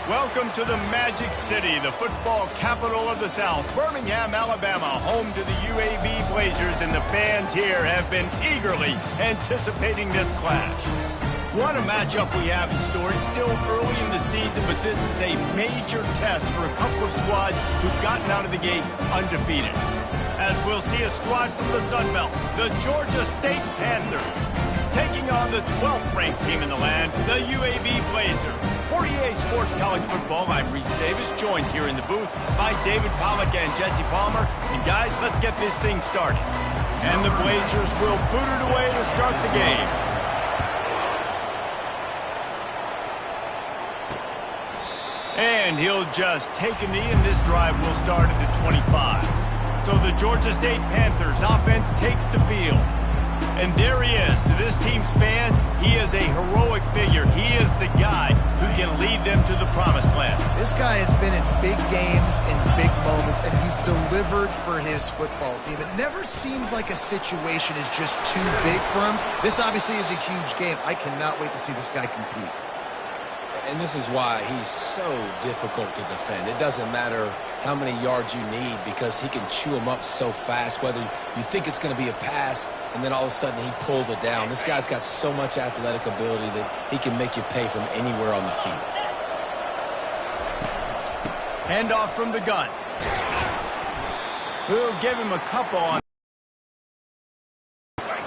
Welcome to the Magic City, the football capital of the South, Birmingham, Alabama, home to the UAB Blazers, and the fans here have been eagerly anticipating this clash. What a matchup we have in store. It's still early in the season, but this is a major test for a couple of squads who've gotten out of the gate undefeated. As we'll see a squad from the Sun Belt, the Georgia State Panthers, taking on the 12th ranked team in the land, the UAB Blazers. For EA Sports College Football, I'm Reese Davis, joined here in the booth by David Pollack and Jesse Palmer. And guys, let's get this thing started. And the Blazers will boot it away to start the game. And he'll just take a knee, and this drive will start at the 25. So the Georgia State Panthers offense takes the field. And there he is. To this team's fans, he is a heroic figure. He is the guy who can lead them to the promised land. This guy has been in big games, in big moments, and he's delivered for his football team. It never seems like a situation is just too big for him. This obviously is a huge game. I cannot wait to see this guy compete. And this is why he's so difficult to defend. It doesn't matter how many yards you need because he can chew them up so fast, whether you think it's going to be a pass and then all of a sudden he pulls it down. This guy's got so much athletic ability that he can make you pay from anywhere on the field. Handoff from the gun. We'll give him a couple on.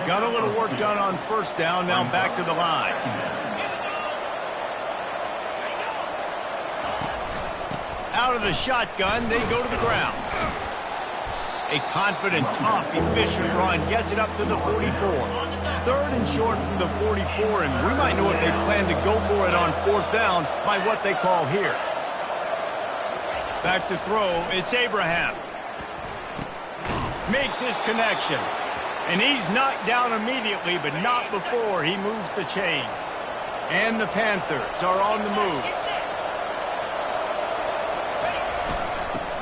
Got a little work done on first down, now back to the line. Out of the shotgun, they go to the ground. A confident, tough, efficient run gets it up to the 44. Third and short from the 44, and we might know if they plan to go for it on fourth down by what they call here. Back to throw, it's Abraham. Makes his connection. And he's knocked down immediately, but not before he moves the chains. And the Panthers are on the move.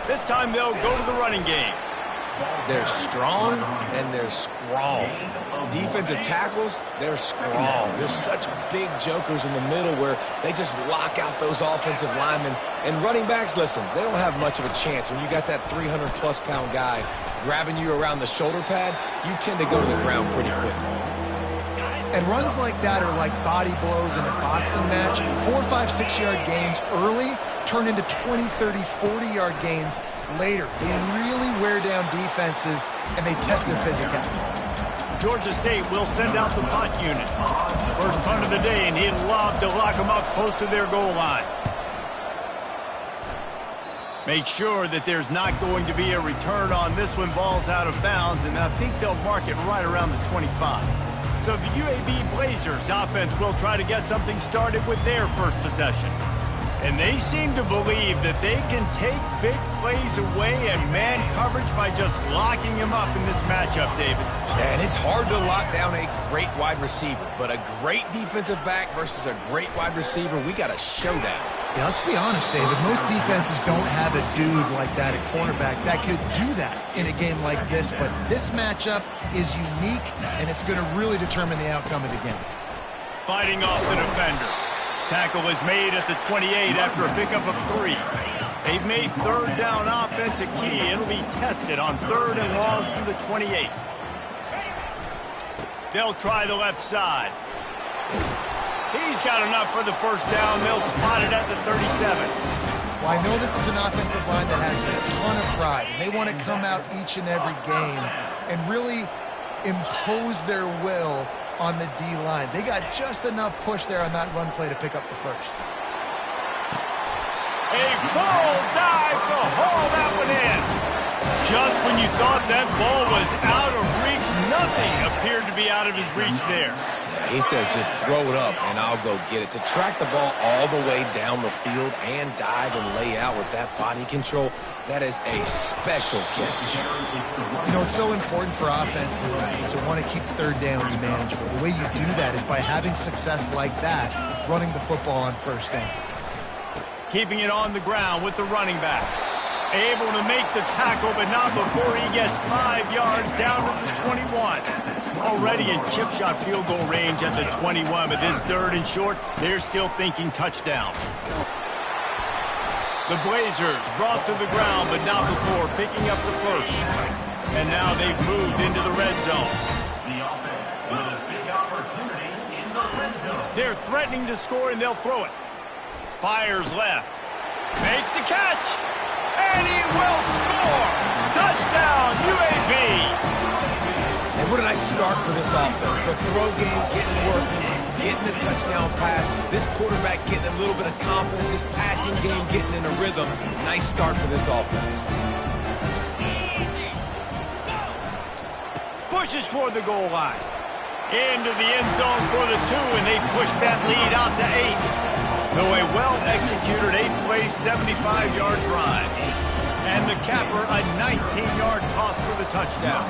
This time they'll go to the running game. They're strong and they're strong. Defensive tackles, they're strong. There's such big jokers in the middle where they just lock out those offensive linemen. And running backs, listen, they don't have much of a chance. When you got that 300-plus pound guy grabbing you around the shoulder pad, you tend to go to the ground pretty quickly. And runs like that are like body blows in a boxing match. 4, 5, 6-yard gains early turn into 20, 30, 40-yard gains later. They really wear down defenses, and they test their physicality. Georgia State will send out the punt unit. First punt of the day, and he'd love to lock them up close to their goal line. Make sure that there's not going to be a return on this one. Ball's out of bounds, and I think they'll mark it right around the 25. So the UAB Blazers offense will try to get something started with their first possession. And they seem to believe that they can take big plays away and man coverage by just locking him up in this matchup, David. And it's hard to lock down a great wide receiver, but a great defensive back versus a great wide receiver, we got a showdown. Yeah, let's be honest, David. Most defenses don't have a dude like that at cornerback that could do that in a game like this, but this matchup is unique, and it's going to really determine the outcome of the game. Fighting off the defender. Tackle is made at the 28 after a pickup of 3. They've made third down offense a key. It'll be tested on third and long from the 28. They'll try the left side. He's got enough for the first down. They'll spot it at the 37. Well, I know this is an offensive line that has a ton of pride, and they want to come out each and every game and really impose their will on the D-line. They got just enough push there on that run play to pick up the first. A full dive to haul that one in. Just when you thought that ball was out of reach, nothing appeared to be out of his reach there. Yeah, he says just throw it up and I'll go get it. To track the ball all the way down the field and dive and lay out with that body control, that is a special catch. You know, it's so important for offenses to want to keep third downs manageable. The way you do that is by having success like that, running the football on first down. Keeping it on the ground with the running back. Able to make the tackle, but not before he gets 5 yards down to the 21. Already in chip shot field goal range at the 21, but this third and short, they're still thinking touchdown. The Blazers brought to the ground, but not before picking up the first. And now they've moved into the red zone. The offense with a big opportunity in the red zone. They're threatening to score, and they'll throw it. Fires left. Makes the catch. And he will score. Touchdown, UAB. And what a nice start for this offense. The throw game getting working, getting the touchdown pass. This quarterback getting a little bit of confidence. This passing game getting in a rhythm. Nice start for this offense. Pushes toward the goal line. Into the end zone for the 2, and they push that lead out to 8. So a well-executed 8-play, 75-yard drive. And the capper, a 19-yard toss for the touchdown.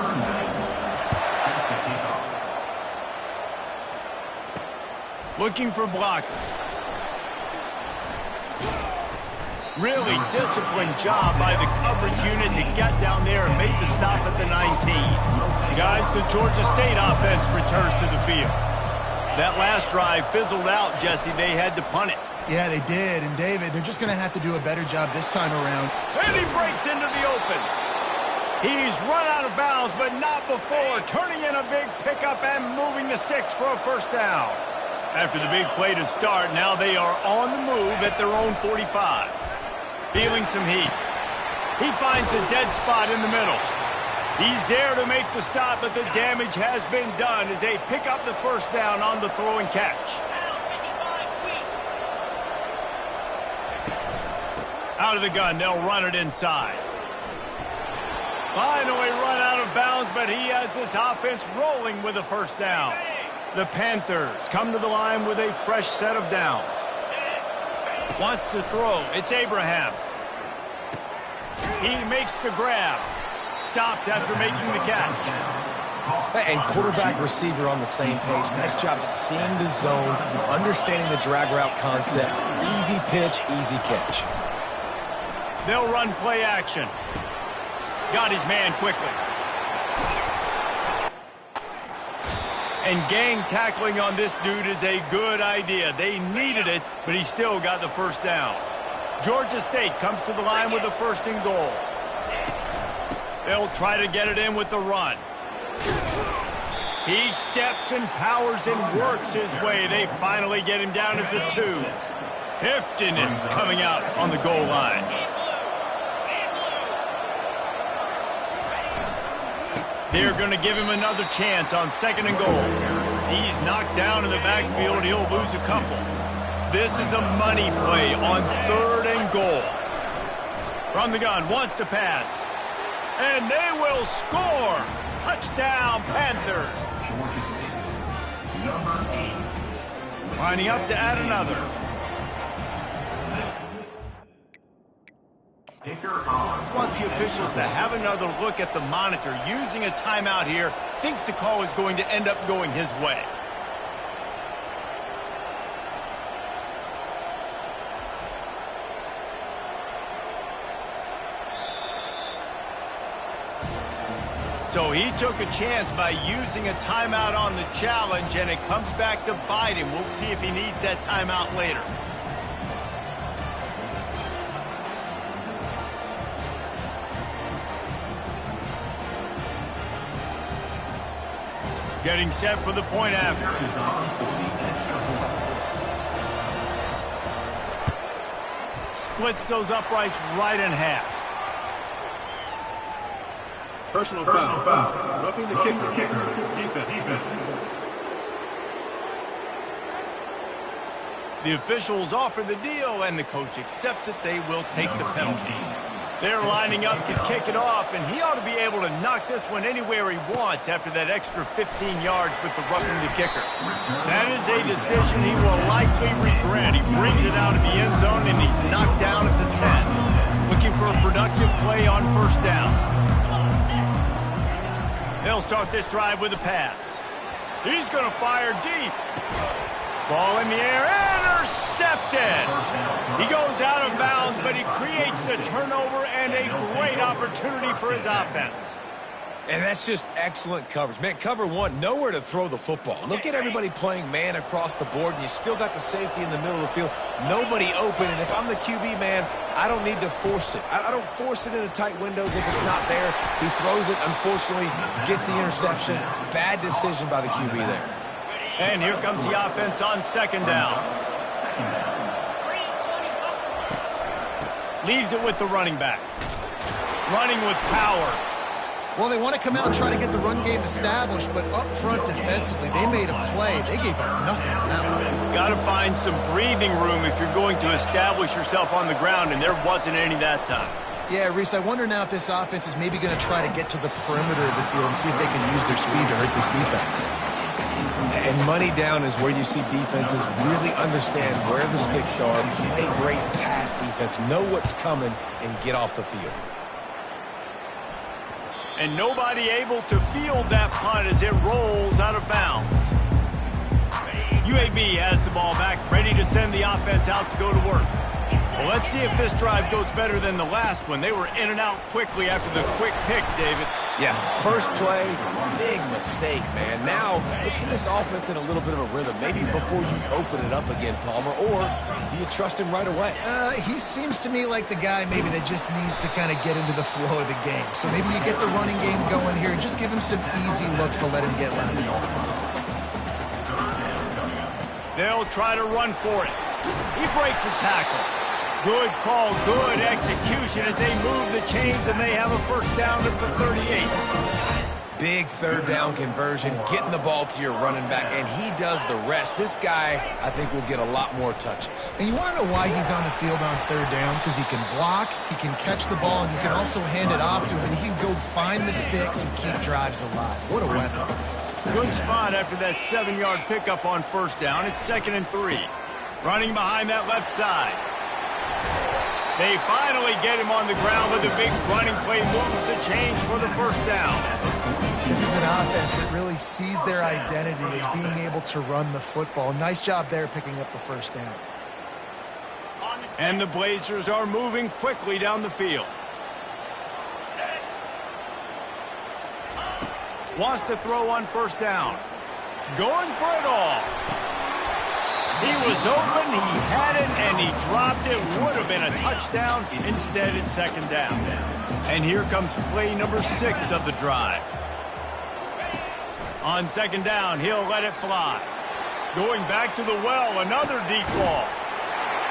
Looking for blockers. Really disciplined job by the coverage unit to get down there and make the stop at the 19. Guys, the Georgia State offense returns to the field. That last drive fizzled out, Jesse. They had to punt it. Yeah, they did. And, David, they're just going to have to do a better job this time around. And he breaks into the open. He's run out of bounds, but not before turning in a big pickup and moving the sticks for a first down. After the big play to start, now they are on the move at their own 45. Feeling some heat. He finds a dead spot in the middle. He's there to make the stop, but the damage has been done as they pick up the first down on the throw and catch. Out of the gun, they'll run it inside. Finally run out of bounds, but he has this offense rolling with a first down. The Panthers come to the line with a fresh set of downs. Wants to throw. It's Abraham. He makes the grab. Stopped after making the catch. And quarterback receiver on the same page. Nice job seeing the zone, understanding the drag route concept. Easy pitch, easy catch. They'll run play action. Got his man quickly. And gang tackling on this dude is a good idea. They needed it, but he still got the first down. Georgia State comes to the line with a first and goal. They'll try to get it in with the run. He steps and powers and works his way. They finally get him down at the 2. Heftiness coming out on the goal line. They're going to give him another chance on second and goal. He's knocked down in the backfield. He'll lose a couple. This is a money play on third and goal. From the gun, wants to pass. And they will score. Touchdown, Panthers. Lining up to add another. Wants the officials to have another look at the monitor. Using a timeout here, thinks the call is going to end up going his way. So he took a chance by using a timeout on the challenge, and it comes back to bite him. We'll see if he needs that timeout later. Getting set for the point after. Splits those uprights right in half. Personal foul. Roughing the kicker. Defense. The officials offer the deal, and the coach accepts it. They will take the penalty. They're lining up to kick it off, and he ought to be able to knock this one anywhere he wants after that extra 15 yards with the roughing the kicker. That is a decision he will likely regret. He brings it out of the end zone, and he's knocked down at the 10. Looking for a productive play on first down. They'll start this drive with a pass. He's going to fire deep. Ball in the air, intercepted. He goes out of bounds, but he creates the turnover and a great opportunity for his offense. And that's just excellent coverage. Man, cover one, nowhere to throw the football. Look at everybody playing man across the board, and you still got the safety in the middle of the field. Nobody open, and if I'm the QB, man, I don't need to force it. I don't force it into tight windows if it's not there. He throws it, unfortunately, gets the interception. Bad decision by the QB there. And here comes the offense on second down. Leaves it with the running back. Running with power. Well, they want to come out and try to get the run game established, but up front defensively, they made a play. They gave up nothing on that one. Got to find some breathing room if you're going to establish yourself on the ground, and there wasn't any that time. Yeah, Reese, I wonder now if this offense is maybe going to try to get to the perimeter of the field and see if they can use their speed to hurt this defense. And money down is where you see defenses really understand where the sticks are, play great pass defense, know what's coming, and get off the field. And nobody able to field that punt as it rolls out of bounds. UAB has the ball back, ready to send the offense out to go to work. Well, let's see if this drive goes better than the last one. They were in and out quickly after the quick pick, David. Yeah, first play, big mistake, man. Now, let's get this offense in a little bit of a rhythm. Maybe before you open it up again, Palmer, or do you trust him right away? He seems to me like the guy maybe that just needs to kind of get into the flow of the game. So maybe you get the running game going here and just give him some easy looks to let him get landed on. They'll try to run for it. He breaks a tackle. Good call, good execution as they move the chains, and they have a first down at the 38. Big third down conversion, getting the ball to your running back, and he does the rest. This guy, I think, will get a lot more touches. And you want to know why he's on the field on third down? Because he can block, he can catch the ball, and you can also hand it off to him, and he can go find the sticks and keep drives alive. What a weapon. Good spot after that 7-yard pickup on first down. It's 2nd and 3. Running behind that left side. They finally get him on the ground with a big running play, moves the change for the first down. This is an offense that really sees their identity as being able to run the football. Nice job there picking up the first down. And the Blazers are moving quickly down the field. Wants to throw on first down. Going for it all. He was open, he had it, and he dropped it. Would have been a touchdown. Instead, it's 2nd down. And here comes play number 6 of the drive. On 2nd down, he'll let it fly. Going back to the well, another deep ball.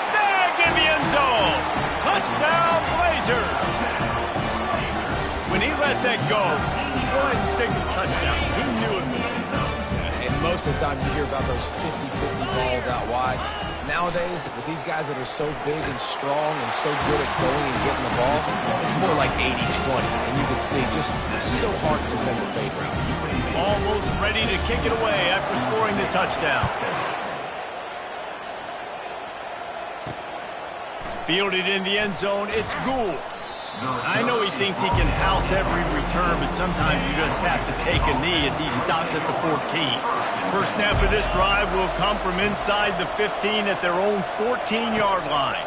Snag in the end zone. Touchdown, Blazers. When he let that go ahead and signal touchdown. He knew it was signal. And most of the time you hear about those 50-50 balls out wide. Nowadays, with these guys that are so big and strong and so good at going and getting the ball, it's more like 80-20. And you can see just so hard to defend the fade route. Almost ready to kick it away after scoring the touchdown. Fielded in the end zone, it's Gould. I know he thinks he can house every return, but sometimes you just have to take a knee as he stopped at the 14. First snap of this drive will come from inside the 15 at their own 14-yard line.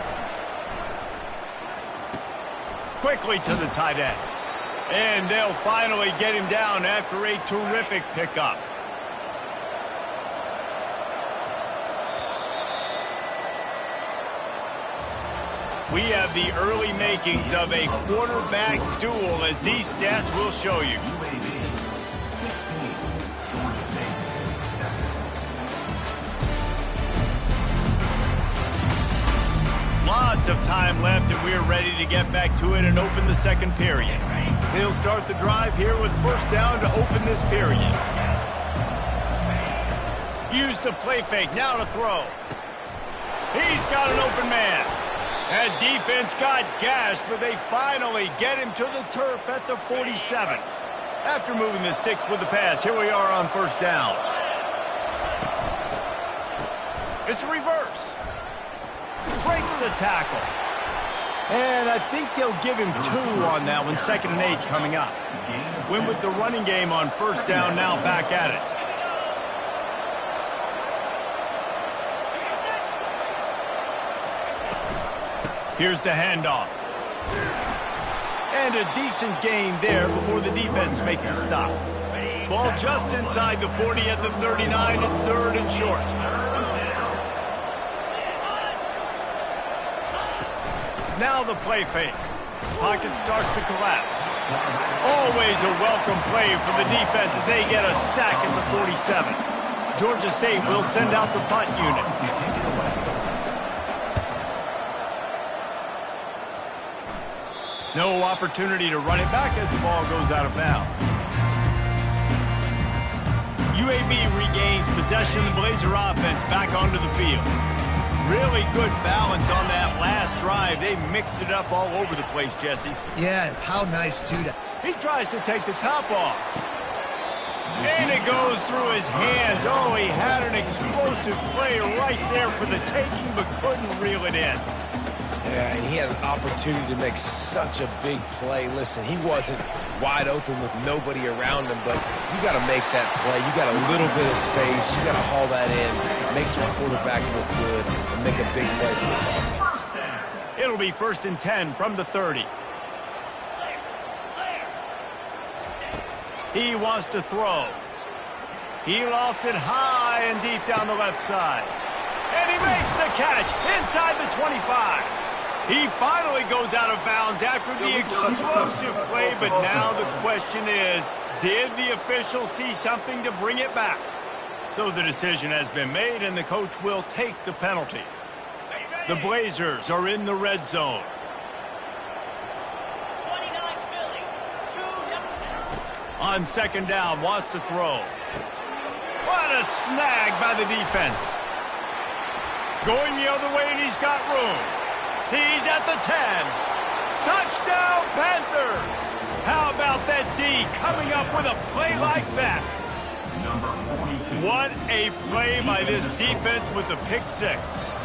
Quickly to the tight end. And they'll finally get him down after a terrific pickup. We have the early makings of a quarterback duel, as these stats will show you. Lots of time left, and we're ready to get back to it and open the second period. They'll start the drive here with first down to open this period. Use the play fake, now to throw. He's got an open man. That defense got gashed, but they finally get him to the turf at the 47. After moving the sticks with the pass, here we are on first down. It's a reverse. Breaks the tackle. And I think they'll give him 2 on that one, 2nd and 8 coming up. Win with the running game on first down, now back at it. Here's the handoff. And a decent gain there before the defense makes a stop. Ball just inside the 40 at the 39. It's third and short. Now the play fake. Pocket starts to collapse. Always a welcome play for the defense as they get a sack at the 47. Georgia State will send out the punt unit. No opportunity to run it back as the ball goes out of bounds. UAB regains possession of the Blazer offense back onto the field. Really good balance on that last drive. They mixed it up all over the place, Jesse. Yeah, and how nice, too. He tries to take the top off. And it goes through his hands. Oh, he had an explosive play right there for the taking, but couldn't reel it in. Yeah, and he had an opportunity to make such a big play. Listen, he wasn't wide open with nobody around him, but you got to make that play. You got a little bit of space. You got to haul that in, make your quarterback look good, and make a big play for this offense. It'll be 1st and 10 from the 30. He wants to throw. He lofts it high and deep down the left side. And he makes the catch inside the 25. He finally goes out of bounds after the explosive play, but now the question is, did the official see something to bring it back? So the decision has been made, and the coach will take the penalty. The Blazers are in the red zone. On 2nd down, wants to throw. What a snag by the defense. Going the other way, and he's got room. He's at the 10. Touchdown, Panthers! How about that D coming up with a play like that? What a play by this defense with the pick six.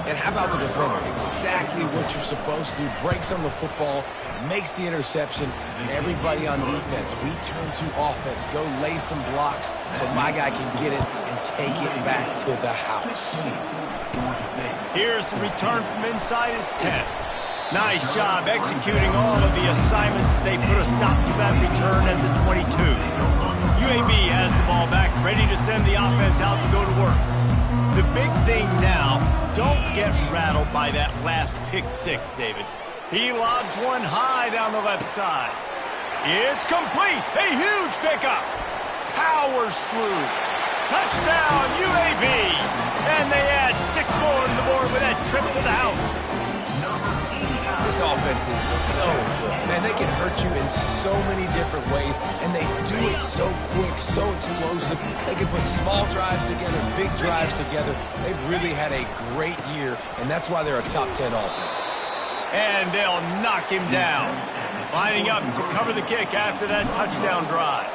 And how about the defender? Exactly what you're supposed to do. Breaks on the football, makes the interception, and everybody on defense, we turn to offense. Go lay some blocks so my guy can get it and take it back to the house. Here's the return from inside his 10. Nice job executing all of the assignments as they put a stop to that return at the 22. UAB has the ball back, ready to send the offense out to go to work. The big thing now, don't get rattled by that last pick six, David. He lobs one high down the left side. It's complete. A huge pickup. Powers through. Touchdown, UAB. And they add 6 more to the board with that trip to the house. This offense is so good. Man, they can hurt you in so many different ways, and they do it so quick, so explosive. They can put small drives together, big drives together. They've really had a great year, and that's why they're a top 10 offense. And they'll knock him down. Lining up to cover the kick after that touchdown drive.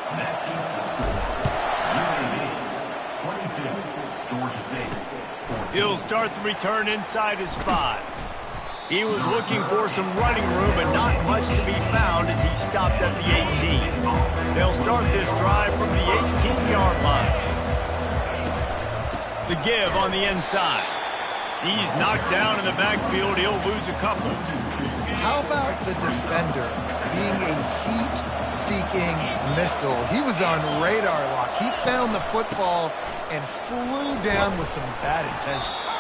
He'll start the return inside his 5. He was looking for some running room, but not much to be found as he stopped at the 18. They'll start this drive from the 18-yard line. The give on the inside. He's knocked down in the backfield. He'll lose a couple. How about the defender being a heat-seeking missile? He was on radar lock. He found the football and flew down with some bad intentions.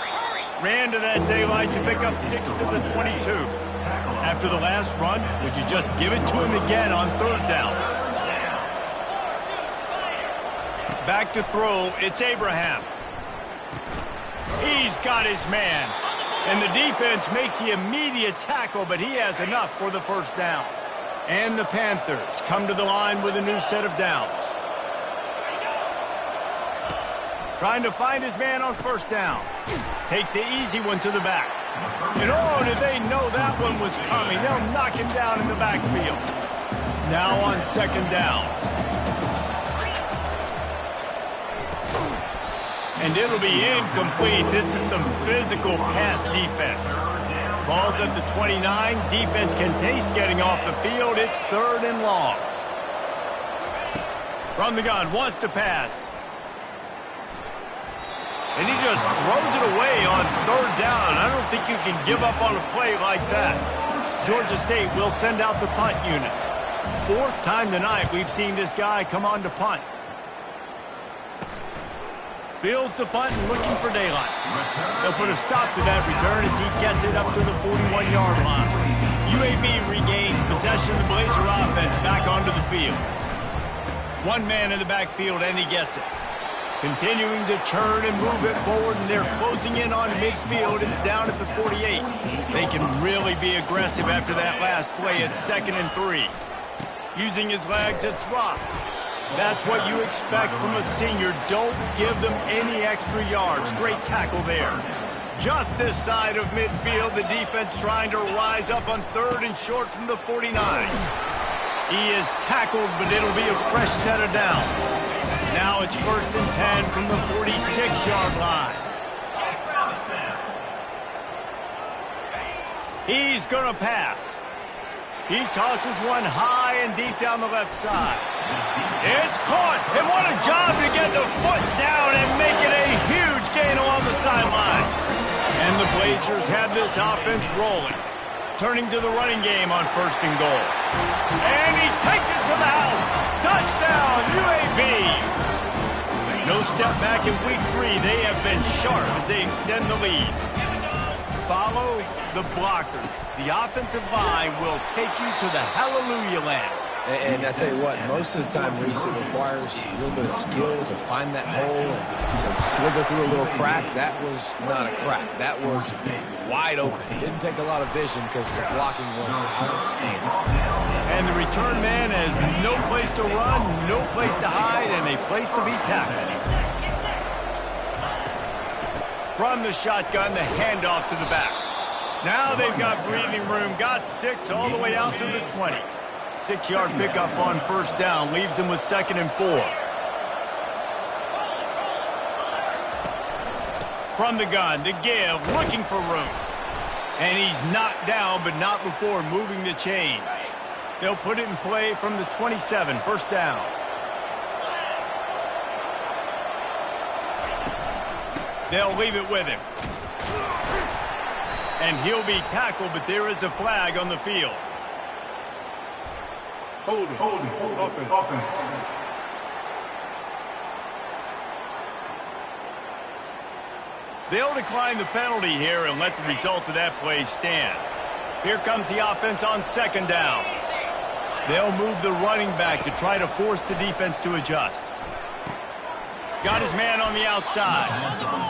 Ran to that daylight to pick up 6 to the 22. After the last run, would you just give it to him again on 3rd down? Back to throw, it's Abraham. He's got his man. And the defense makes the immediate tackle, but he has enough for the 1st down. And the Panthers come to the line with a new set of downs. Trying to find his man on 1st down. Takes the easy one to the back. And oh, did they know that one was coming. They'll knock him down in the backfield. Now on 2nd down. And it'll be incomplete. This is some physical pass defense. Ball's at the 29. Defense can taste getting off the field. It's 3rd and long. From the gun, wants to pass. And he just throws it away on 3rd down. I don't think you can give up on a play like that. Georgia State will send out the punt unit. 4th time tonight we've seen this guy come on to punt. Fields the punt and looking for daylight. They'll put a stop to that return as he gets it up to the 41-yard line. UAB regains possession of the Blazer offense back onto the field. One man in the backfield, and he gets it. Continuing to turn and move it forward, and they're closing in on midfield. It's down at the 48. They can really be aggressive after that last play at 2nd and 3. Using his legs, it's Rock. That's what you expect from a senior. Don't give them any extra yards. Great tackle there. Just this side of midfield, the defense trying to rise up on 3rd and short from the 49. He is tackled, but it'll be a fresh set of downs. Now it's 1st and 10 from the 46-yard line. He's going to pass. He tosses one high and deep down the left side. It's caught, and what a job to get the foot down and make it a huge gain along the sideline. And the Blazers have this offense rolling, turning to the running game on 1st and goal. And he takes it to the house. Touchdown, UAB. No step back in week 3. They have been sharp as they extend the lead. Follow the blockers. The offensive line will take you to the hallelujah land. And I tell you what, most of the time, Reese, it requires a little bit of skill to find that hole and slither through a little crack. That was not a crack. That was wide open. It didn't take a lot of vision because the blocking was outstanding. And the return man has no place to run, no place to hide, and a place to be tackled. From the shotgun, the handoff to the back. Now they've got breathing room. Got 6 all the way out to the 20. 6-yard pickup on 1st down. Leaves them with 2nd and 4. From the gun, to give, looking for room. And he's knocked down, but not before moving the chains. They'll put it in play from the 27, 1st down. They'll leave it with him. And he'll be tackled, but there is a flag on the field. Holding. Offense. They'll decline the penalty here and let the result of that play stand. Here comes the offense on 2nd down. They'll move the running back to try to force the defense to adjust. Got his man on the outside.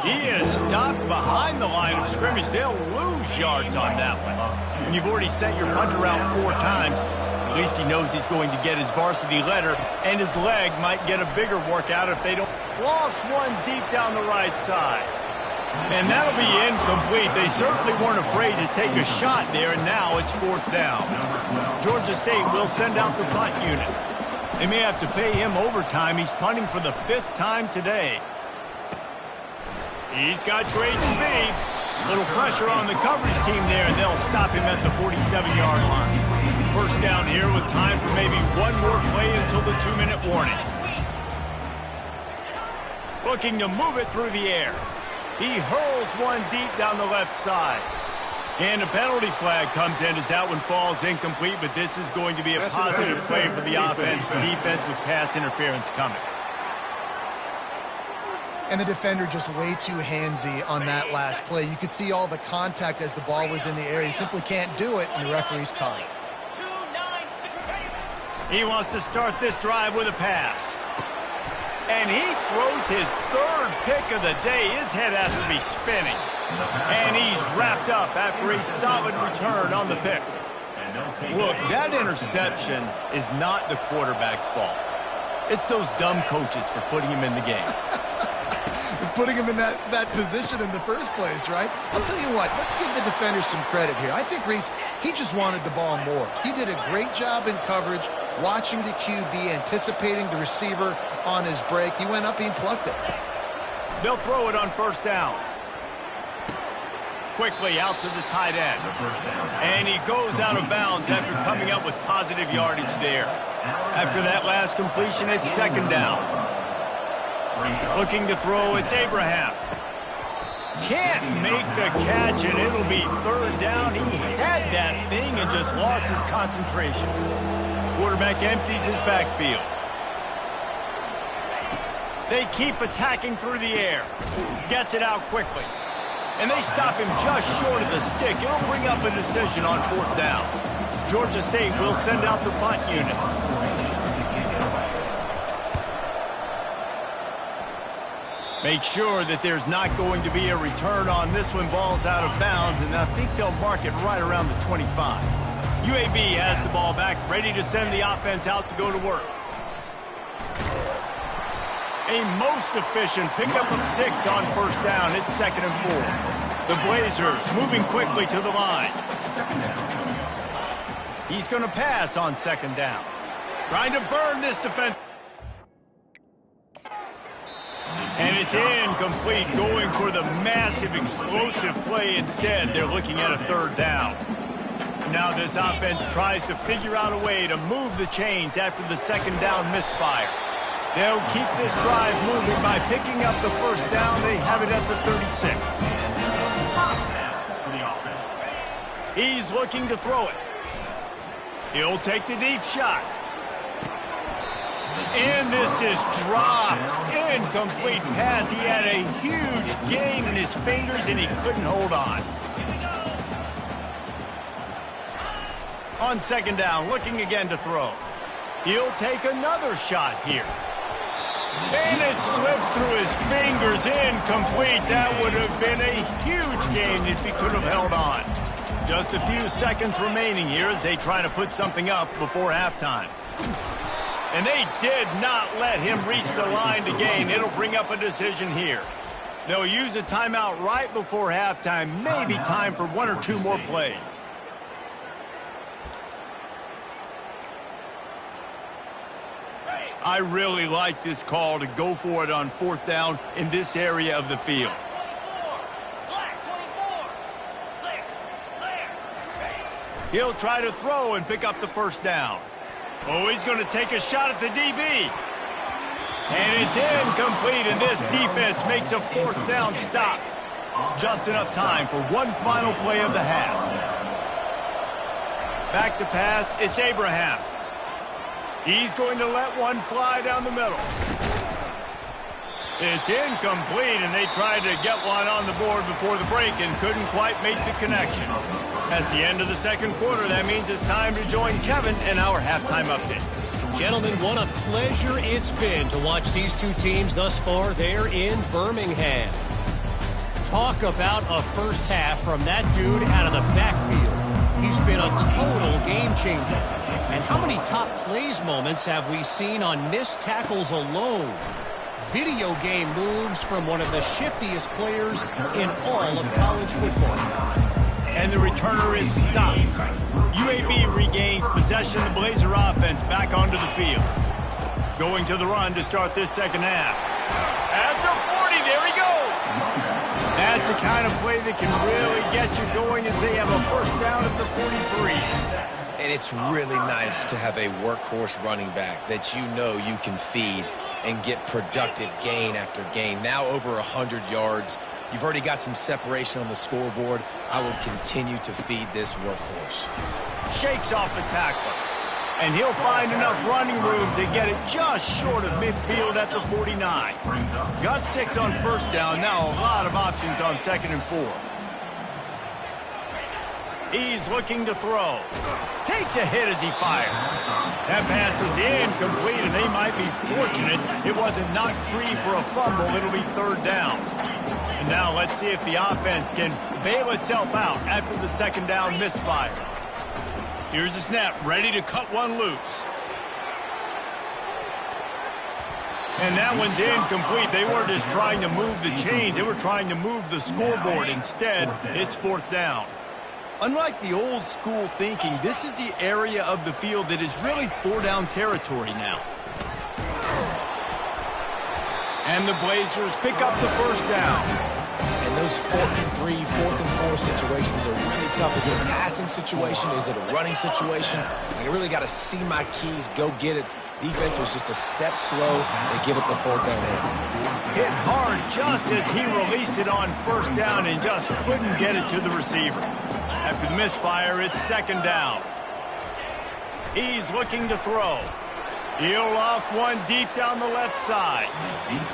He is stopped behind the line of scrimmage. They'll lose yards on that one. When you've already sent your punter out 4 times, at least he knows he's going to get his varsity letter, and his leg might get a bigger workout if they don't. Lost one deep down the right side. And that'll be incomplete. They certainly weren't afraid to take a shot there, and now it's 4th down. Georgia State will send out the punt unit. They may have to pay him overtime. He's punting for the 5th time today. He's got great speed. Little pressure on the coverage team there, and they'll stop him at the 47-yard line. 1st down here with time for maybe one more play until the 2-minute warning. Looking to move it through the air. He hurls one deep down the left side. And a penalty flag comes in as that one falls incomplete, but this is going to be a positive play for the offense. Defense with pass interference coming. And the defender just way too handsy on that last play. You could see all the contact as the ball was in the air. He simply can't do it, and the referee's caught it. He wants to start this drive with a pass. And he throws his 3rd pick of the day. His head has to be spinning. And he's wrapped up after a solid return on the pick. Look, that interception is not the quarterback's fault. It's those dumb coaches for putting him in the game. Putting him in that position in the first place, right? I'll tell you what, let's give the defenders some credit here. I think, Reese, he just wanted the ball more. He did a great job in coverage, watching the QB, anticipating the receiver on his break. He went up and he plucked it. They'll throw it on 1st down. Quickly out to the tight end. And he goes out of bounds after coming up with positive yardage there. After that last completion, it's 2nd down. Looking to throw, it's Abraham. Can't make the catch, and it'll be 3rd down. He had that thing and just lost his concentration. quarterback empties his backfield. They keep attacking through the air. Gets it out quickly. And they stop him just short of the stick. It'll bring up a decision on 4th down. Georgia State will send out the punt unit. Make sure that there's not going to be a return on this one. Ball's out of bounds, and I think they'll mark it right around the 25. UAB has the ball back, ready to send the offense out to go to work. A most efficient pickup of 6 on 1st down. It's 2nd and 4. The Blazers moving quickly to the line. He's going to pass on 2nd down. Trying to burn this defense. And it's incomplete, going for the massive explosive play instead. They're looking at a 3rd down. Now this offense tries to figure out a way to move the chains after the 2nd down misfire. They'll keep this drive moving by picking up the 1st down. They have it at the 36. He's looking to throw it. He'll take the deep shot. And this is dropped. Incomplete pass. He had a huge game in his fingers, and he couldn't hold on. On 2nd down, looking again to throw. He'll take another shot here. And it slips through his fingers. Incomplete. That would have been a huge gain if he could have held on. Just a few seconds remaining here as they try to put something up before halftime. And they did not let him reach the line to gain. It'll bring up a decision here. They'll use a timeout right before halftime. Maybe time for 1 or 2 more plays. I really like this call to go for it on 4th down in this area of the field. He'll try to throw and pick up the 1st down. Oh, he's going to take a shot at the DB. And it's incomplete, and this defense makes a 4th down stop. Just enough time for one final play of the half. Back to pass, it's Abraham. He's going to let one fly down the middle. It's incomplete, and they tried to get one on the board before the break and couldn't quite make the connection. That's the end of the 2nd quarter. That means it's time to join Kevin in our halftime update. Gentlemen, what a pleasure it's been to watch these two teams thus far there in Birmingham. Talk about a first half from that dude out of the backfield. He's been a total game changer. And how many top plays moments have we seen on missed tackles alone? Video game moves from one of the shiftiest players in all of college football. And the returner is stopped. UAB regains possession of the Blazer offense back onto the field. Going to the run to start this 2nd half. At the 40, there he goes. That's the kind of play that can really get you going as they have a 1st down at the 43. And it's really nice to have a workhorse running back that you know you can feed and get productive gain after gain. Now over 100 yards. You've already got some separation on the scoreboard. I would continue to feed this workhorse. Shakes off the tackler. And he'll find enough running room to get it just short of midfield at the 49. Got 6 on 1st down. Now a lot of options on 2nd and 4. He's looking to throw. Takes a hit as he fires. That pass is incomplete, and they might be fortunate it wasn't knocked free for a fumble. It'll be 3rd down. And now let's see if the offense can bail itself out after the 2nd down misfire. Here's the snap, ready to cut one loose. And that one's incomplete. They weren't just trying to move the chains. They were trying to move the scoreboard. Instead, it's 4th down. Unlike the old school thinking, this is the area of the field that is really 4-down territory now. And the Blazers pick up the 1st down. And those 4th and 3, 4th and 4 situations are really tough. Is it a passing situation? Is it a running situation? I really got to see my keys, go get it. Defense was just a step slow. They give up the 4th down hit. Hit hard just as he released it on 1st down and just couldn't get it to the receiver. After the misfire, it's 2nd down. He's looking to throw. He'll off one deep down the left side.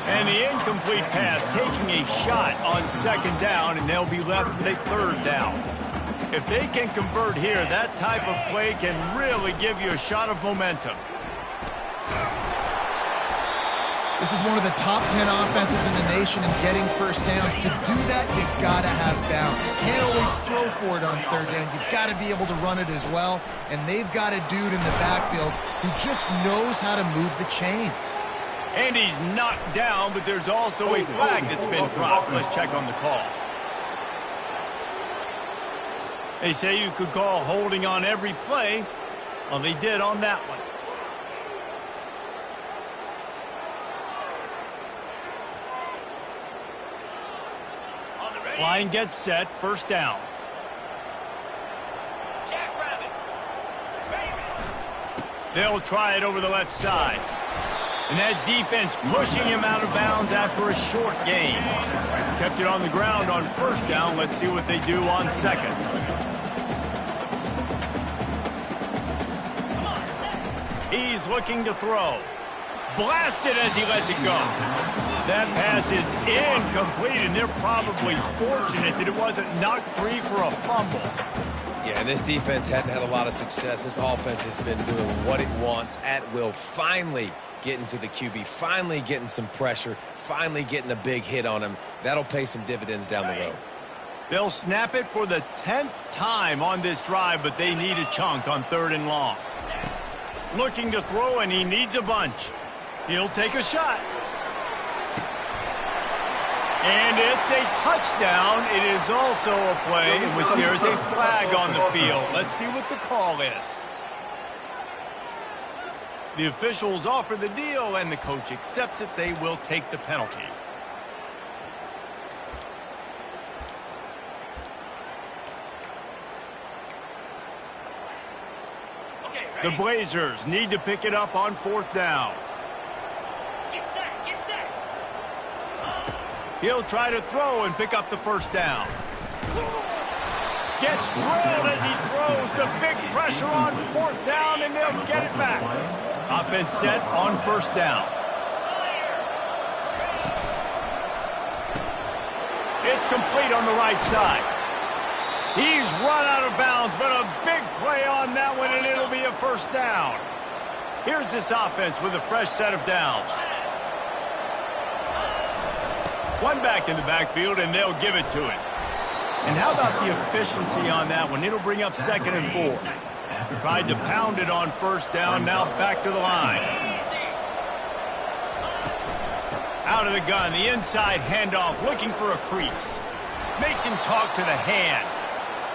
And the incomplete pass taking a shot on second down, and they'll be left with a third down. If they can convert here, that type of play can really give you a shot of momentum. This is one of the top 10 offenses in the nation in getting first downs. To do that, you got to have bounce. You can't always throw for it on third down. You've got to be able to run it as well. And they've got a dude in the backfield who just knows how to move the chains. And he's knocked down, but there's also a flag that's been dropped. Let's check on the call. They say you could call holding on every play. Well, they did on that one. Line gets set, first down. They'll try it over the left side. And that defense pushing him out of bounds after a short gain. Kept it on the ground on first down. Let's see what they do on second. He's looking to throw. Blasted as he lets it go. That pass is incomplete, and they're probably fortunate that it wasn't knocked free for a fumble. Yeah, and this defense hadn't had a lot of success. This offense has been doing what it wants at will. Finally getting to the QB, finally getting some pressure, finally getting a big hit on him. That'll pay some dividends down the road. They'll snap it for the 10th time on this drive, but they need a chunk on third and long. Looking to throw, and he needs a bunch. He'll take a shot. And it's a touchdown. It is also a play in which there is a flag on the field. Let's see what the call is. The officials offer the deal, and the coach accepts it. They will take the penalty. The Blazers need to pick it up on fourth down. He'll try to throw and pick up the first down. Gets drilled as he throws. The big pressure on fourth down, and they'll get it back. Offense set on first down. It's complete on the right side. He's run out of bounds, but a big play on that one, and it'll be a first down. Here's this offense with a fresh set of downs. One back in the backfield, and they'll give it to him. And how about the efficiency on that one? It'll bring up second and 4. Tried to pound it on first down, now back to the line. Out of the gun, the inside handoff, looking for a crease. Makes him talk to the hand.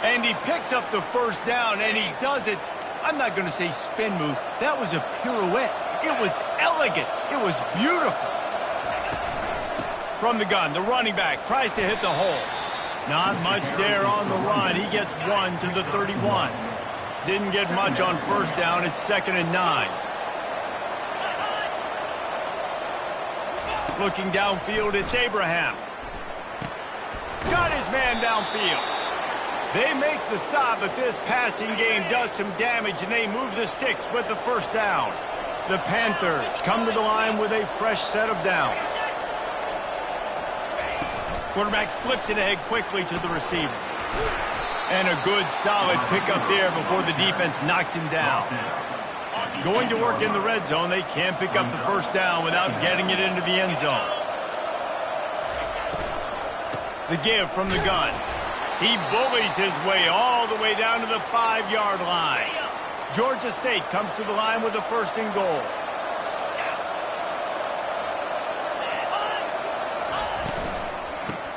And he picks up the first down, and he does it. I'm not going to say spin move. That was a pirouette. It was elegant. It was beautiful. From the gun, the running back tries to hit the hole. Not much there on the run. He gets one to the 31. Didn't get much on first down. It's second and 9. Looking downfield, it's Abraham. Got his man downfield. They make the stop, but this passing game does some damage, and they move the sticks with the first down. The Panthers come to the line with a fresh set of downs. Quarterback flips it ahead quickly to the receiver. And a good, solid pickup there before the defense knocks him down. Going to work in the red zone, they can't pick up the first down without getting it into the end zone. The give from the gun. He bullies his way all the way down to the 5-yard line. Georgia State comes to the line with a first and goal.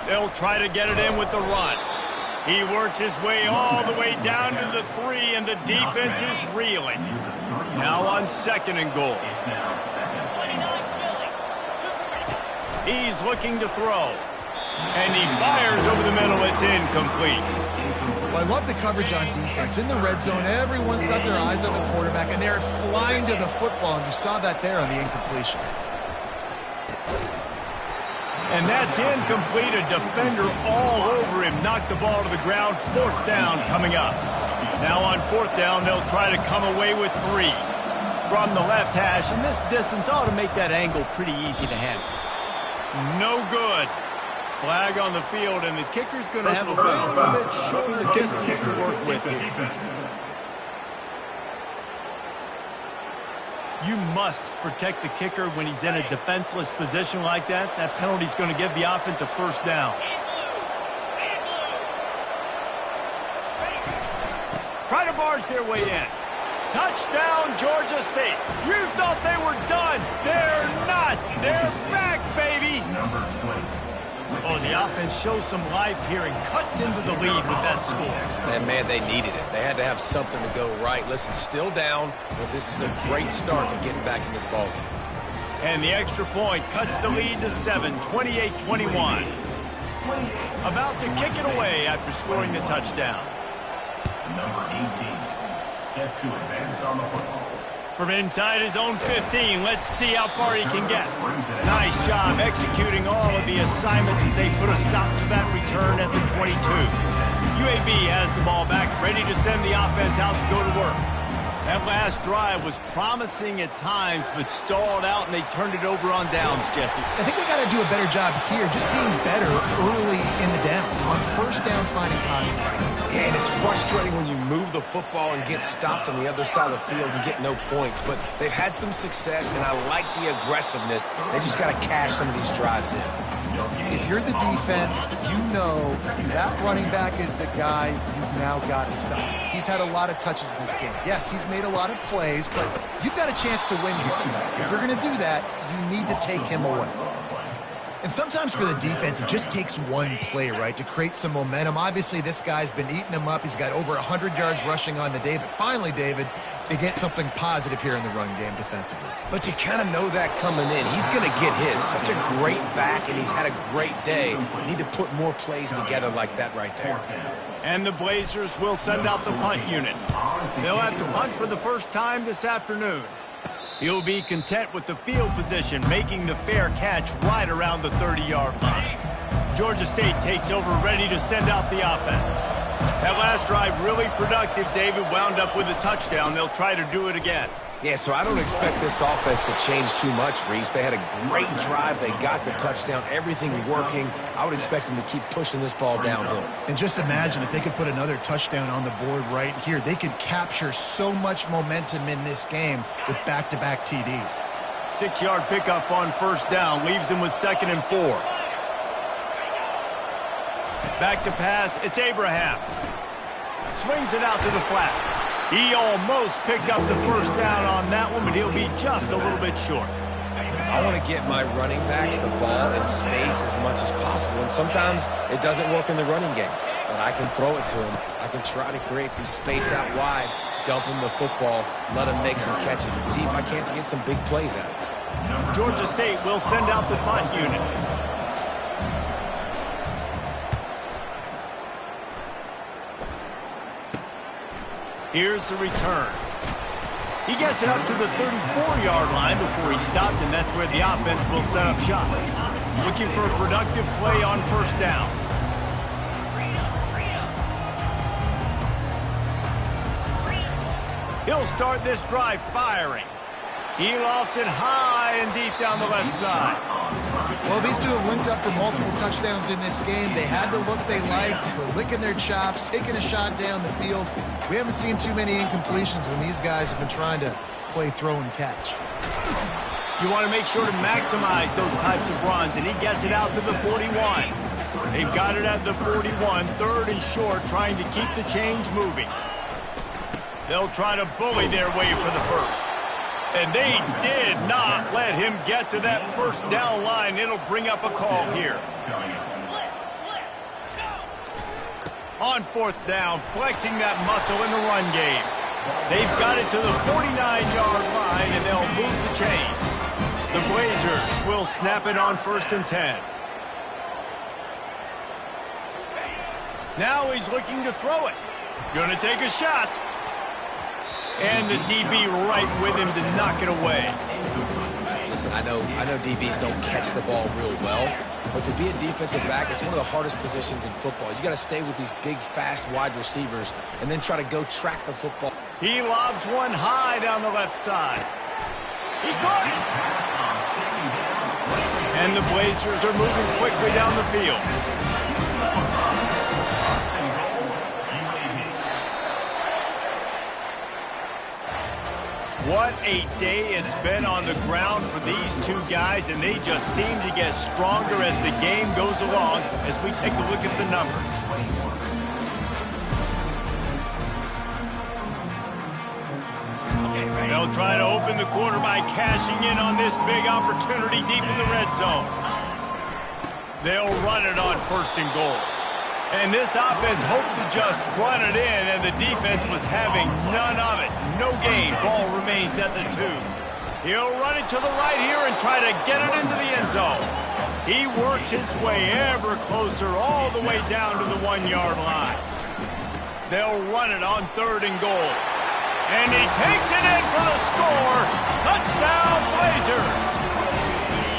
They'll try to get it in with the run. He works his way all the way down to the 3, and the defense is reeling. Now on second and goal. He's looking to throw. And he fires over the middle. It's incomplete. Well, I love the coverage on defense. In the red zone, everyone's got their eyes on the quarterback, and they're flying to the football, and you saw that there on the incompletion. And that's incomplete. A defender all over him. Knocked the ball to the ground. Fourth down coming up. Now on 4th down, they'll try to come away with 3. From the left hash, and this distance ought to make that angle pretty easy to handle. No good. Flag on the field, and the kicker's going to have a little bit shorter distance to work with here. You must protect the kicker when he's in a defenseless position like that. That penalty's going to give the offense a 1st down. Try to barge their way in. Touchdown, Georgia State. You thought they were done. They're not. They're back, baby. Oh, the offense shows some life here and cuts into the lead with that score. And, man, they needed it. They had to have something to go right. Listen, still down, but this is a great start to getting back in this ballgame. And the extra point cuts the lead to 7, 28-21. About to kick it away after scoring the touchdown. Number 18, set to advance on the football. From inside his own 15, let's see how far he can get. Nice job executing all of the assignments as they put a stop to that return at the 22. UAB has the ball back, ready to send the offense out to go to work. That last drive was promising at times, but stalled out, and they turned it over on downs, Jesse. I think they got to do a better job here, just being better early in the downs. On 1st down, finding positive. Yeah, and it's frustrating when you move the football and get stopped on the other side of the field and get no points. But they've had some success, and I like the aggressiveness. They just got to cash some of these drives in. If you're the defense, you know that running back is the guy you've now got to stop. He's had a lot of touches in this game. Yes, he's made a lot of plays, but you've got a chance to win here. If you're going to do that, you need to take him away. And sometimes for the defense, it just takes one play, right, to create some momentum. Obviously, this guy's been eating them up. He's got over 100 yards rushing on the day. But finally, David, they get something positive here in the run game defensively. But you kind of know that coming in. He's going to get his. Such a great back, and he's had a great day. Need to put more plays together like that right there. And the Blazers will send out the punt unit. They'll have to punt for the first time this afternoon. He'll be content with the field position, making the fair catch right around the 30-yard line. Georgia State takes over, ready to send out the offense. That last drive really productive. David wound up with a touchdown. They'll try to do it again. Yeah, so I don't expect this offense to change too much, Reese. They had a great drive. They got the touchdown, everything working. I would expect them to keep pushing this ball downhill. And just imagine if they could put another touchdown on the board right here. They could capture so much momentum in this game with back-to-back TDs. 6-yard pickup on 1st down leaves them with 2nd and 4. Back to pass. It's Abraham. Swings it out to the flat. He almost picked up the 1st down on that one, but he'll be just a little bit short. I want to get my running backs the ball in space as much as possible, and sometimes it doesn't work in the running game. But I can throw it to him. I can try to create some space out wide, dump him the football, let him make some catches, and see if I can't get some big plays out of it. Georgia State will send out the punt unit. Here's the return. He gets it up to the 34-yard line before he stopped, and that's where the offense will set up shop. Looking for a productive play on 1st down. He'll start this drive firing. He lofts it high and deep down the left side. Well, these two have linked up for multiple touchdowns in this game. They had the look they liked. They're licking their chops, taking a shot down the field. We haven't seen too many incompletions when these guys have been trying to play throw and catch. You want to make sure to maximize those types of runs, and he gets it out to the 41. They've got it at the 41, 3rd and short, trying to keep the chains moving. They'll try to bully their way for the 1st. And they did not let him get to that 1st down line. It'll bring up a call here. On 4th down, flexing that muscle in the run game. They've got it to the 49-yard line, and they'll move the chains. The Blazers will snap it on 1st and 10. Now he's looking to throw it. Gonna take a shot. And the DB right with him to knock it away. Listen, I know DBs don't catch the ball real well, But to be a defensive back, it's one of the hardest positions in football. You got to stay with these big, fast, wide receivers and then try to go track the football. He lobs one high down the left side. He caught it! And the Blazers are moving quickly down the field. What a day it's been on the ground for these two guys, and they just seem to get stronger as the game goes along as we take a look at the numbers. They'll try to open the quarter by cashing in on this big opportunity deep in the red zone. They'll run it on 1st and goal. And this offense hoped to just run it in, and the defense was having none of it. No gain. Ball remains at the 2. He'll run it to the right here and try to get it into the end zone. He works his way ever closer all the way down to the 1-yard line. They'll run it on 3rd and goal. And he takes it in for the score. Touchdown, Blazers.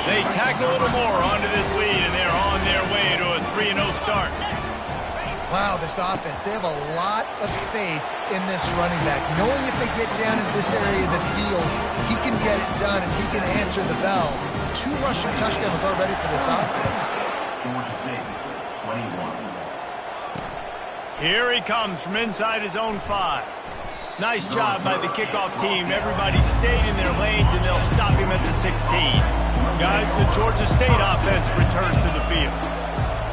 They tack a little more onto this lead, and they're on their way to a 3-0 start. Wow, this offense, they have a lot of faith in this running back. Knowing if they get down into this area of the field, he can get it done and he can answer the bell. 2 rushing touchdowns already for this offense. Here he comes from inside his own 5. Nice job by the kickoff team. Everybody stayed in their lanes, and they'll stop him at the 16. Guys, the Georgia State offense returns to the field.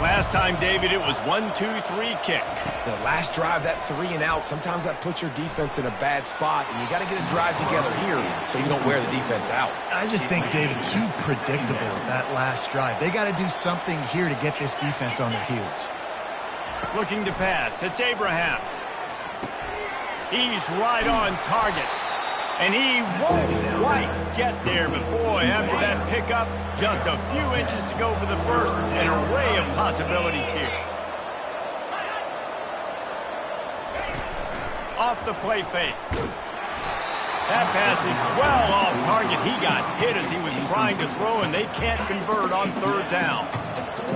Last time, David, it was 1-2-3 kick. The last drive, that 3 and out, sometimes that puts your defense in a bad spot, and you got to get a drive together here so you don't wear the defense out. I just think, David, too predictable, that last drive. They got to do something here to get this defense on their heels. Looking to pass. It's Abraham. He's right on target. And he won't quite get there, but boy, after that pickup, just a few inches to go for the first, an array of possibilities here. Off the play fake. That pass is well off target. He got hit as he was trying to throw, and they can't convert on 3rd down.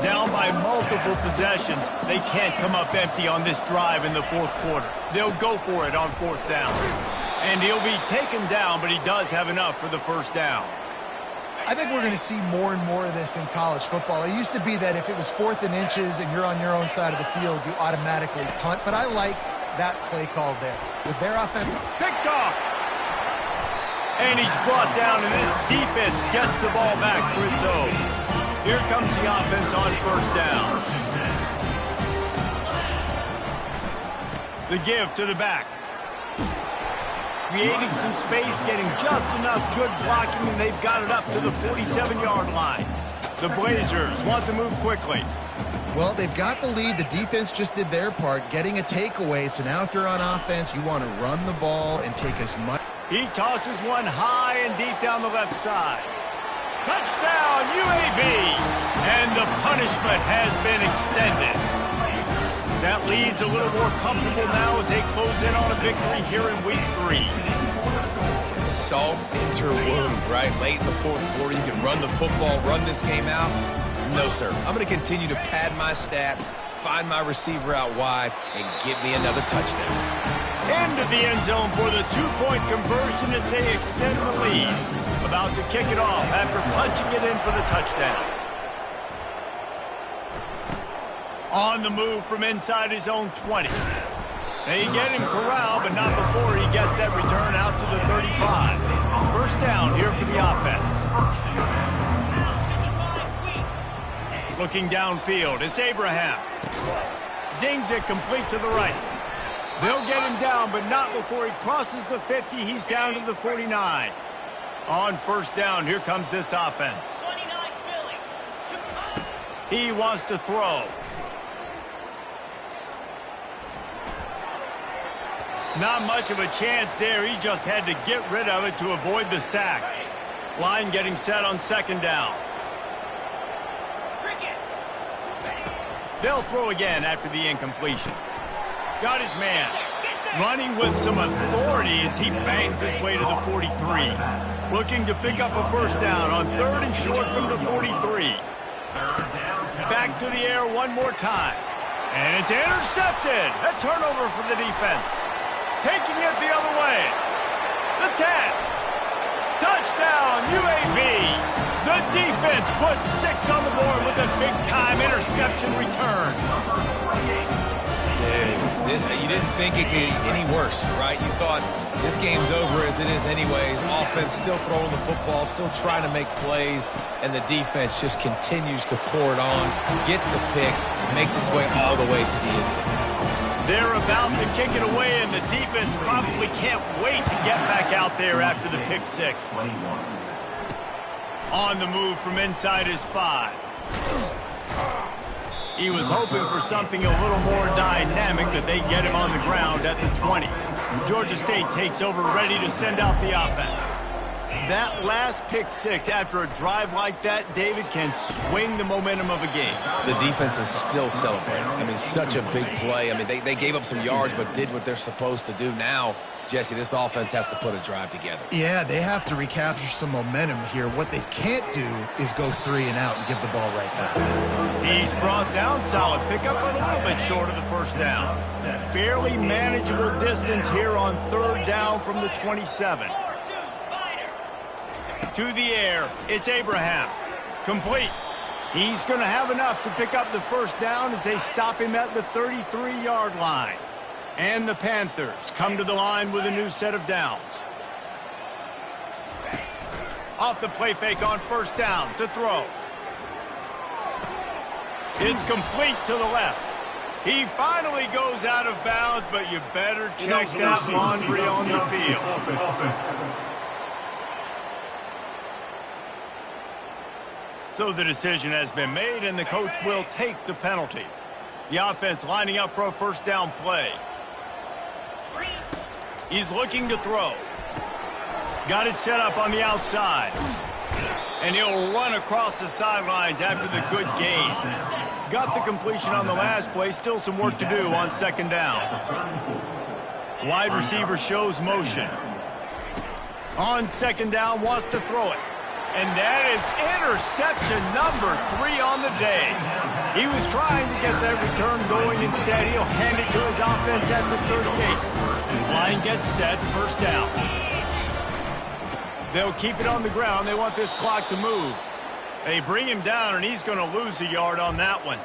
Down by multiple possessions, they can't come up empty on this drive in the 4th quarter. They'll go for it on 4th down. And he'll be taken down, but he does have enough for the 1st down. I think we're going to see more and more of this in college football. It used to be that if it was 4th and inches and you're on your own side of the field, you automatically punt. But I like that play call there. With their offense picked off. And he's brought down, and this defense gets the ball back for its own. Here comes the offense on 1st down. The give to the back. Creating some space, getting just enough good blocking, and they've got it up to the 47-yard line. The Blazers want to move quickly. Well, they've got the lead. The defense just did their part, getting a takeaway. So now if you're on offense, you want to run the ball and take as much. He tosses one high and deep down the left side. Touchdown, UAB! And the punishment has been extended. That lead's a little more comfortable now as they close in on a victory here in week 3. Salt into wound, right? Late in the 4th quarter, you can run the football, run this game out. No, sir. I'm going to continue to pad my stats, find my receiver out wide, and get me another touchdown. Into the end zone for the 2-point conversion as they extend the lead. About to kick it off after punching it in for the touchdown. On the move from inside his own 20. They get him corralled, but not before he gets that return out to the 35. 1st down here for the offense. Looking downfield, it's Abraham. Zings it complete to the right. They'll get him down, but not before he crosses the 50. He's down to the 49. On 1st down, here comes this offense. He wants to throw. Not much of a chance there. He just had to get rid of it to avoid the sack. Line getting set on 2nd down. They'll throw again after the incompletion. Got his man. Running with some authority as he bangs his way to the 43. Looking to pick up a 1st down on 3rd and short from the 43. 3rd down. through the air one more time. And it's intercepted. A turnover for the defense. Taking it the other way. The 10. Touchdown, UAB. The defense puts 6 on the board with a big-time interception return. Dude, you didn't think it could get any worse, right? You thought this game's over as it is anyways. Offense still throwing the football, still trying to make plays, and the defense just continues to pour it on, gets the pick, makes its way all the way to the end zone. They're about to kick it away, and the defense probably can't wait to get back out there after the pick 6. On the move from inside his 5. He was hoping for something a little more dynamic, but they get him on the ground at the 20. Georgia State takes over, ready to send out the offense. That last pick 6 after a drive like that, David, can swing the momentum of a game. The defense is still celebrating. I mean, such a big play. I mean, they gave up some yards but did what they're supposed to do. Now, Jesse, this offense has to put a drive together. Yeah, they have to recapture some momentum here. What they can't do is go 3 and out and give the ball right back. He's brought down, solid pickup, but a little bit short of the first down. Fairly manageable distance here on 3rd down from the 27. To the air, it's Abraham. Complete. He's going to have enough to pick up the first down as they stop him at the 33-yard line. And the Panthers come to the line with a new set of downs. Off the play fake on 1st down to throw. It's complete to the left. He finally goes out of bounds, but you better check that laundry on the field. So the decision has been made, and the coach will take the penalty. The offense lining up for a 1st down play. He's looking to throw. Got it set up on the outside. And he'll run across the sidelines after the good gain. Got the completion on the last play. Still some work to do on 2nd down. Wide receiver shows motion. On 2nd down, wants to throw it. And that is interception number 3 on the day. He was trying to get that return going. Instead, he'll hand it to his offense at the 38. Line gets set, 1st down. They'll keep it on the ground. They want this clock to move. They bring him down, and he's going to lose a yard on that one.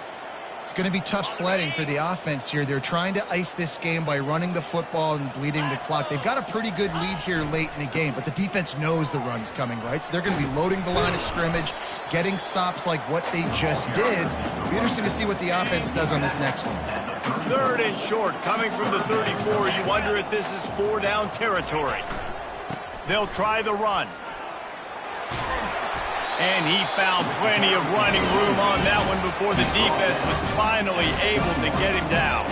It's going to be tough sledding for the offense here. They're trying to ice this game by running the football and bleeding the clock. They've got a pretty good lead here late in the game, but the defense knows the run's coming, right? So they're going to be loading the line of scrimmage, getting stops like what they just did. It'll be interesting to see what the offense does on this next one. 3rd and short, coming from the 34. You wonder if this is 4-down territory. They'll try the run. And he found plenty of running room on that one before the defense was finally able to get him down.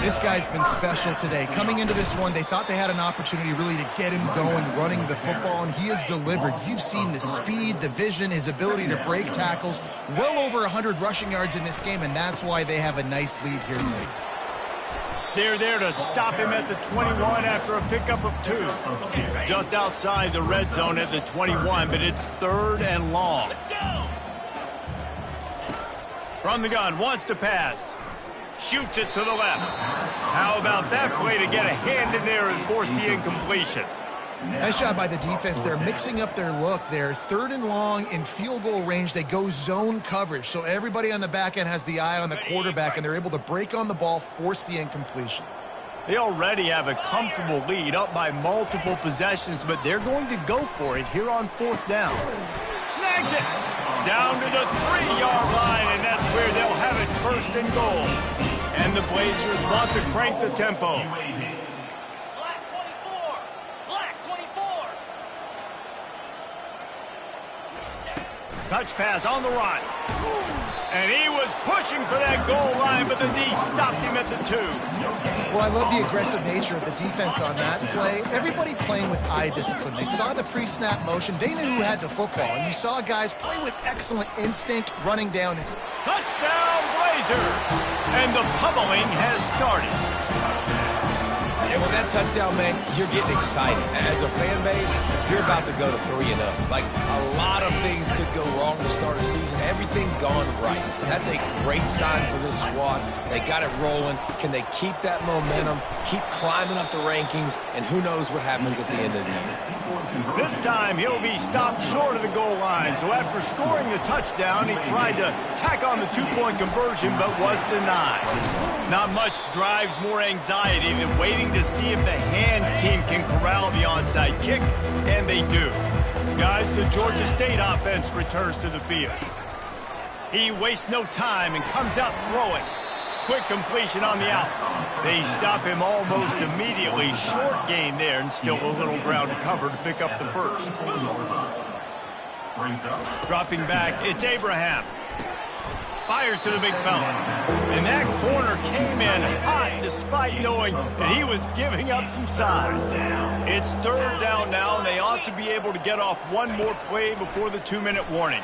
This guy's been special today. Coming into this one, they thought they had an opportunity really to get him going, running the football, and he has delivered. You've seen the speed, the vision, his ability to break tackles. Well over 100 rushing yards in this game, and that's why they have a nice lead here late. They're there to stop him at the 21 after a pickup of 2. Just outside the red zone at the 21, but it's 3rd and long. From the gun, wants to pass. Shoots it to the left. How about that play to get a hand in there and force the incompletion? Nice job by the defense. They're mixing up their look. They're 3rd and long in field goal range. They go zone coverage. So everybody on the back end has the eye on the quarterback, and they're able to break on the ball, force the incompletion. They already have a comfortable lead up by multiple possessions, but they're going to go for it here on 4th down. Snags it down to the 3-yard line, and that's where they'll have it 1st and goal. And the Blazers want to crank the tempo. Touch pass on the run. And he was pushing for that goal line, but the D stopped him at the 2. Well, I love the aggressive nature of the defense on that play. Everybody playing with eye discipline. They saw the pre-snap motion. They knew who had the football. And you saw guys play with excellent instinct running down. Touchdown, Blazers! And the pummeling has started. And with that touchdown, man, you're getting excited. As a fan base, you're about to go to 3-0. Like, a lot of things could go wrong to start a season. Everything gone right. That's a great sign for this squad. They got it rolling. Can they keep that momentum, keep climbing up the rankings, and who knows what happens at the end of the year. This time, he'll be stopped short of the goal line. So after scoring the touchdown, he tried to tack on the two-point conversion, but was denied. Not much drives more anxiety than waiting to see if the hands team can corral the onside kick, and they do. Guys, the Georgia State offense returns to the field. He wastes no time and comes out throwing. Quick completion on the out. They stop him almost immediately. Short gain there, and still a little ground to cover to pick up the first. Dropping back, it's Abraham. Fires to the big fella. And that corner came in hot despite knowing that he was giving up some size. It's third down now, and they ought to be able to get off one more play before the 2-minute warning.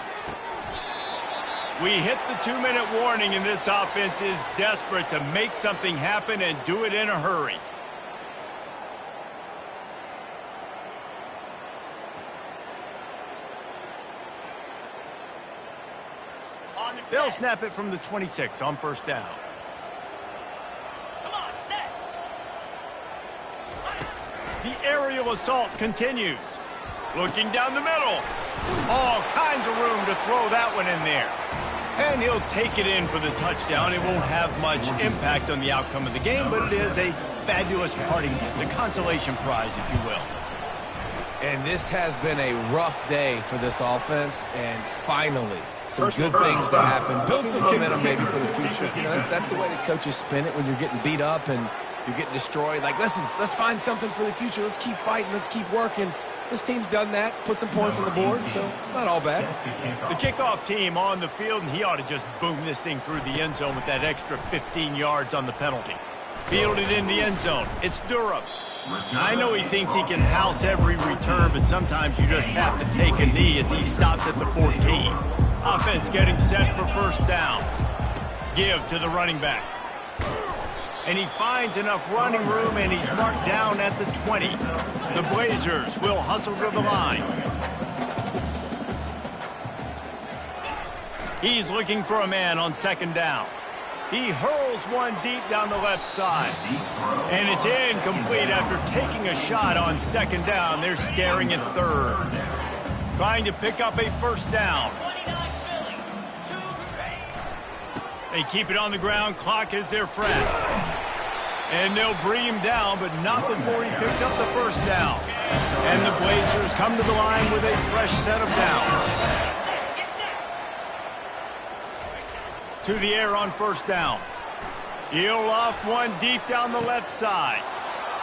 We hit the 2-minute warning, and this offense is desperate to make something happen and do it in a hurry. They'll snap it from the 26 on first down. Come on, set. The aerial assault continues. Looking down the middle. All kinds of room to throw that one in there. And he'll take it in for the touchdown. It won't have much impact on the outcome of the game, but it is a fabulous parting gift, a consolation prize, if you will. And this has been a rough day for this offense, and finally, some good things to happen. Build some momentum maybe for the future. You know, that's the way the coaches spin it when you're getting beat up and you're getting destroyed. Like, listen, let's find something for the future. Let's keep fighting. Let's keep working. This team's done that, put some points on the board, so it's not all bad. The kickoff team on the field, and he ought to just boom this thing through the end zone with that extra 15 yards on the penalty. Fielded in the end zone. It's Durham. I know he thinks he can house every return, but sometimes you just have to take a knee as he stopped at the 14. Offense getting set for first down. Give to the running back. And he finds enough running room, and he's marked down at the 20. The Blazers will hustle to the line. He's looking for a man on second down. He hurls one deep down the left side. And it's incomplete after taking a shot on second down. They're staring at third. Trying to pick up a first down. They keep it on the ground. Clock is their friend. And they'll bring him down, but not before he picks up the first down. And the Blazers come to the line with a fresh set of downs. To the air on first down. He'll off one deep down the left side.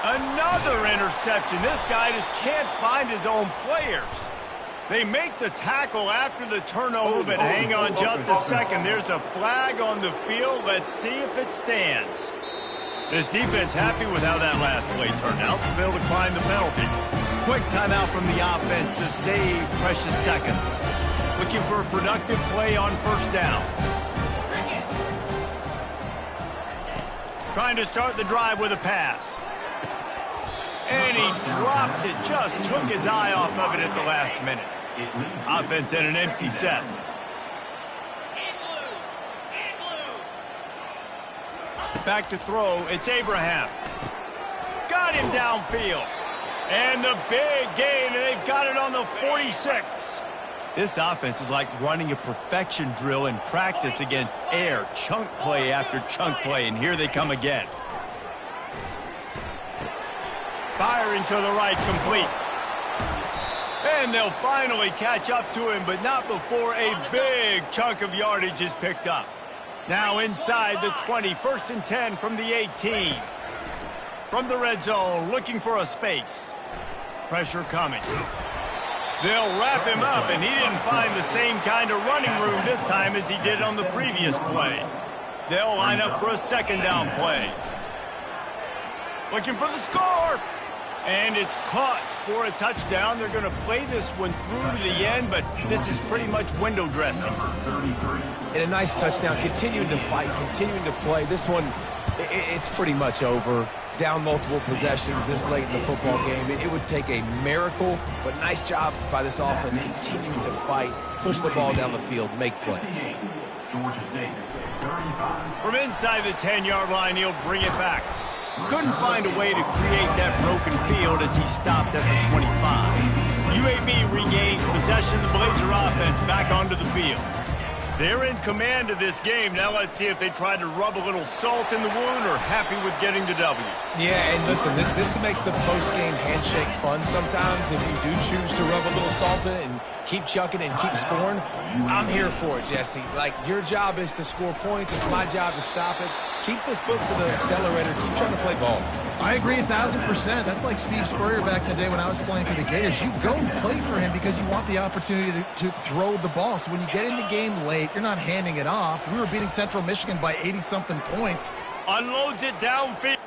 Another interception. This guy just can't find his own players. They make the tackle after the turnover, but hang on just a second. There's a flag on the field. Let's see if it stands. This defense happy with how that last play turned out, so they'll decline the penalty. Quick timeout from the offense to save precious seconds. Looking for a productive play on first down. Trying to start the drive with a pass. And he drops it. Just took his eye off of it at the last minute. Offense in an empty set. Back to throw. It's Abraham. Got him downfield. And the big gain, and they've got it on the 46. This offense is like running a perfection drill in practice against air. Chunk play after chunk play, and here they come again. Firing to the right, complete. And they'll finally catch up to him, but not before a big chunk of yardage is picked up. Now inside the 20, first and 10 from the 18. From the red zone, looking for a space. Pressure coming. They'll wrap him up, and he didn't find the same kind of running room this time as he did on the previous play. They'll line up for a second down play. Looking for the score. And it's caught for a touchdown. They're going to play this one through to the end, but this is pretty much window dressing. And a nice touchdown, continuing to fight, continuing to play. This one It's pretty much over. Down multiple possessions this late in the football game. It would take a miracle, but nice job by this offense continuing to fight, push the ball down the field, make plays. Georgia State, 35. From inside the 10-yard line, he'll bring it back. Couldn't find a way to create that broken field as he stopped at the 25. UAB regains possession of the Blazer offense back onto the field. They're in command of this game. Now let's see if they try to rub a little salt in the wound or happy with getting the W. Yeah, and listen, this makes the post-game handshake fun sometimes. If you do choose to rub a little salt in it and keep chucking and keep scoring, I'm here for it, Jesse. Like, your job is to score points. It's my job to stop it. Keep the foot to the accelerator. Keep trying to play ball. I agree 1,000%. That's like Steve Spurrier back in the day when I was playing for the Gators. You go and play for him because you want the opportunity to throw the ball. So when you get in the game late, you're not handing it off. We were beating Central Michigan by 80-something points. Unloads it downfield.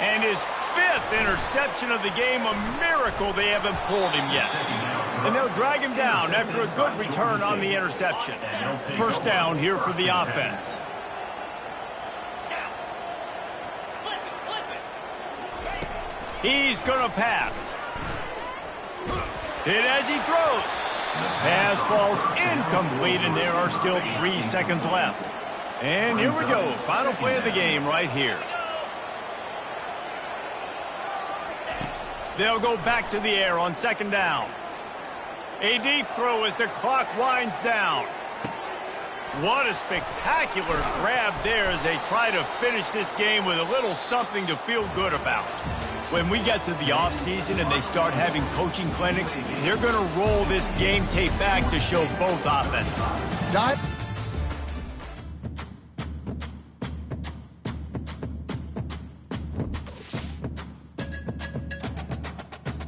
And his 5th interception of the game, a miracle they haven't pulled him yet. And they'll drag him down after a good return on the interception. First down here for the offense. He's going to pass. Hit as he throws. Pass falls incomplete, and there are still 3 seconds left. And here we go. Final play of the game right here. They'll go back to the air on second down. A deep throw as the clock winds down. What a spectacular grab there as they try to finish this game with a little something to feel good about. When we get to the offseason and they start having coaching clinics, they're going to roll this game tape back to show both offenses.